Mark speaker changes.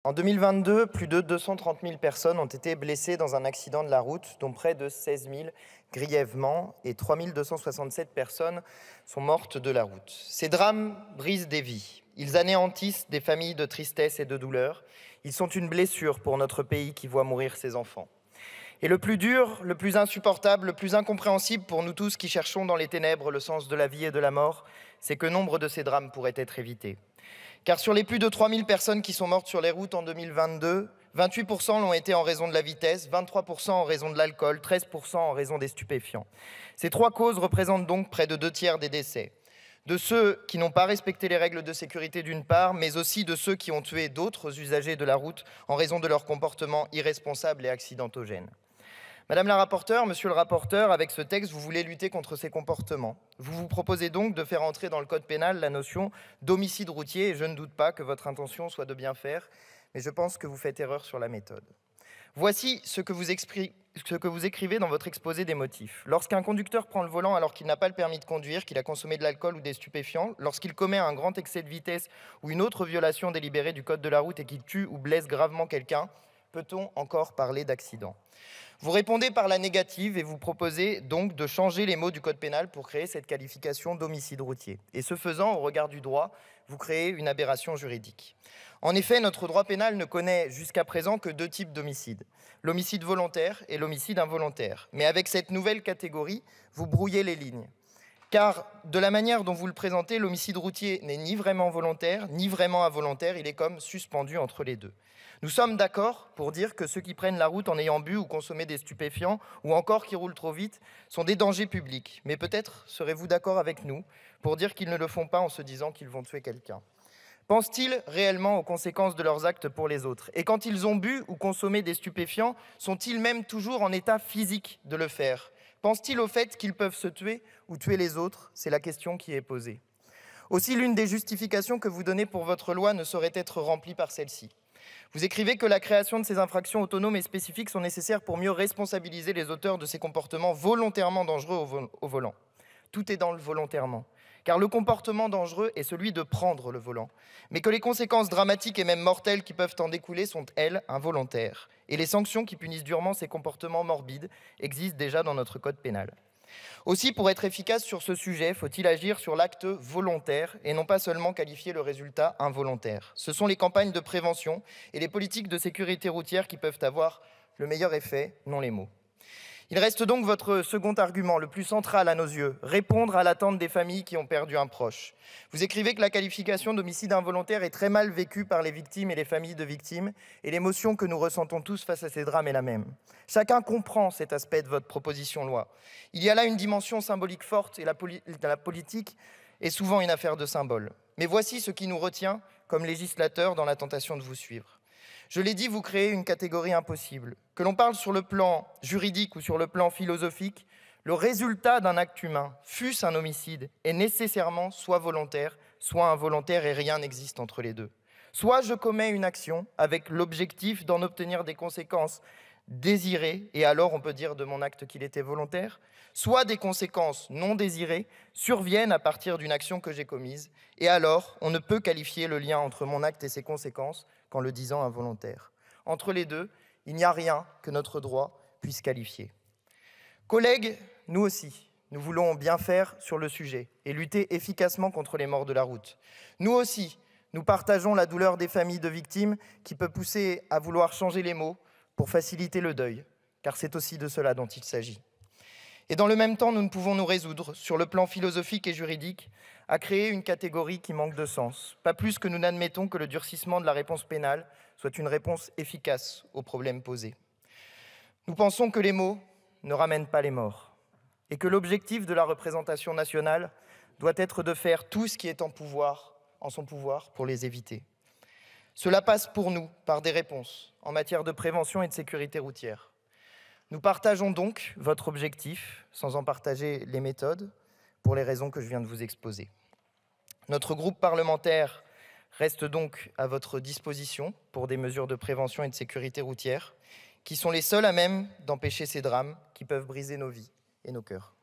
Speaker 1: En 2022, plus de 230 000 personnes ont été blessées dans un accident de la route, dont près de 16 000 grièvement et 3 267 personnes sont mortes de la route. Ces drames brisent des vies. Ils anéantissent des familles de tristesse et de douleur. Ils sont une blessure pour notre pays qui voit mourir ses enfants. Et le plus dur, le plus insupportable, le plus incompréhensible pour nous tous qui cherchons dans les ténèbres le sens de la vie et de la mort, c'est que nombre de ces drames pourraient être évités. Car sur les plus de 3 000 personnes qui sont mortes sur les routes en 2022, 28% l'ont été en raison de la vitesse, 23% en raison de l'alcool, 13% en raison des stupéfiants. Ces trois causes représentent donc près de 2 tiers des décès. De ceux qui n'ont pas respecté les règles de sécurité d'une part, mais aussi de ceux qui ont tué d'autres usagers de la route en raison de leur comportement irresponsable et accidentogène. Madame la rapporteure, monsieur le rapporteur, avec ce texte, vous voulez lutter contre ces comportements. Vous vous proposez donc de faire entrer dans le code pénal la notion d'homicide routier, et je ne doute pas que votre intention soit de bien faire, mais je pense que vous faites erreur sur la méthode. Voici ce que vous écrivez dans votre exposé des motifs. Lorsqu'un conducteur prend le volant alors qu'il n'a pas le permis de conduire, qu'il a consommé de l'alcool ou des stupéfiants, lorsqu'il commet un grand excès de vitesse ou une autre violation délibérée du code de la route et qu'il tue ou blesse gravement quelqu'un, peut-on encore parler d'accident ? Vous répondez par la négative et vous proposez donc de changer les mots du code pénal pour créer cette qualification d'homicide routier. Et ce faisant, au regard du droit, vous créez une aberration juridique. En effet, notre droit pénal ne connaît jusqu'à présent que 2 types d'homicides, l'homicide volontaire et l'homicide involontaire. Mais avec cette nouvelle catégorie, vous brouillez les lignes. Car de la manière dont vous le présentez, l'homicide routier n'est ni vraiment volontaire, ni vraiment involontaire, il est comme suspendu entre les deux. Nous sommes d'accord pour dire que ceux qui prennent la route en ayant bu ou consommé des stupéfiants, ou encore qui roulent trop vite, sont des dangers publics. Mais peut-être serez-vous d'accord avec nous pour dire qu'ils ne le font pas en se disant qu'ils vont tuer quelqu'un. Pensent-ils réellement aux conséquences de leurs actes pour les autres? Et quand ils ont bu ou consommé des stupéfiants, sont-ils même toujours en état physique de le faire? Pensent-ils au fait qu'ils peuvent se tuer ou tuer les autres? C'est la question qui est posée. Aussi, l'une des justifications que vous donnez pour votre loi ne saurait être remplie par celle-ci. Vous écrivez que la création de ces infractions autonomes et spécifiques sont nécessaires pour mieux responsabiliser les auteurs de ces comportements volontairement dangereux au volant. Tout est dans le volontairement. Car le comportement dangereux est celui de prendre le volant. Mais que les conséquences dramatiques et même mortelles qui peuvent en découler sont, elles, involontaires. Et les sanctions qui punissent durement ces comportements morbides existent déjà dans notre code pénal. Aussi, pour être efficace sur ce sujet, faut-il agir sur l'acte volontaire et non pas seulement qualifier le résultat involontaire. Ce sont les campagnes de prévention et les politiques de sécurité routière qui peuvent avoir le meilleur effet, non les mots. Il reste donc votre second argument, le plus central à nos yeux, répondre à l'attente des familles qui ont perdu un proche. Vous écrivez que la qualification d'homicide involontaire est très mal vécue par les victimes et les familles de victimes, et l'émotion que nous ressentons tous face à ces drames est la même. Chacun comprend cet aspect de votre proposition de loi. Il y a là une dimension symbolique forte, et la politique est souvent une affaire de symboles. Mais voici ce qui nous retient comme législateurs dans la tentation de vous suivre. Je l'ai dit, vous créez une catégorie impossible. Que l'on parle sur le plan juridique ou sur le plan philosophique, le résultat d'un acte humain, fût-ce un homicide, est nécessairement soit volontaire, soit involontaire et rien n'existe entre les deux. Soit je commets une action avec l'objectif d'en obtenir des conséquences désirées, et alors on peut dire de mon acte qu'il était volontaire, soit des conséquences non désirées surviennent à partir d'une action que j'ai commise, et alors on ne peut qualifier le lien entre mon acte et ses conséquences qu'en le disant involontaire. Entre les deux, il n'y a rien que notre droit puisse qualifier. Collègues, nous aussi, nous voulons bien faire sur le sujet et lutter efficacement contre les morts de la route. Nous aussi, nous partageons la douleur des familles de victimes qui peut pousser à vouloir changer les mots pour faciliter le deuil, car c'est aussi de cela dont il s'agit. Et dans le même temps, nous ne pouvons nous résoudre, sur le plan philosophique et juridique, à créer une catégorie qui manque de sens, pas plus que nous n'admettons que le durcissement de la réponse pénale soit une réponse efficace aux problèmes posés. Nous pensons que les mots ne ramènent pas les morts, et que l'objectif de la représentation nationale doit être de faire tout ce qui est en son pouvoir pour les éviter. Cela passe pour nous par des réponses en matière de prévention et de sécurité routière. Nous partageons donc votre objectif, sans en partager les méthodes, pour les raisons que je viens de vous exposer. Notre groupe parlementaire reste donc à votre disposition pour des mesures de prévention et de sécurité routière, qui sont les seules à même d'empêcher ces drames qui peuvent briser nos vies et nos cœurs.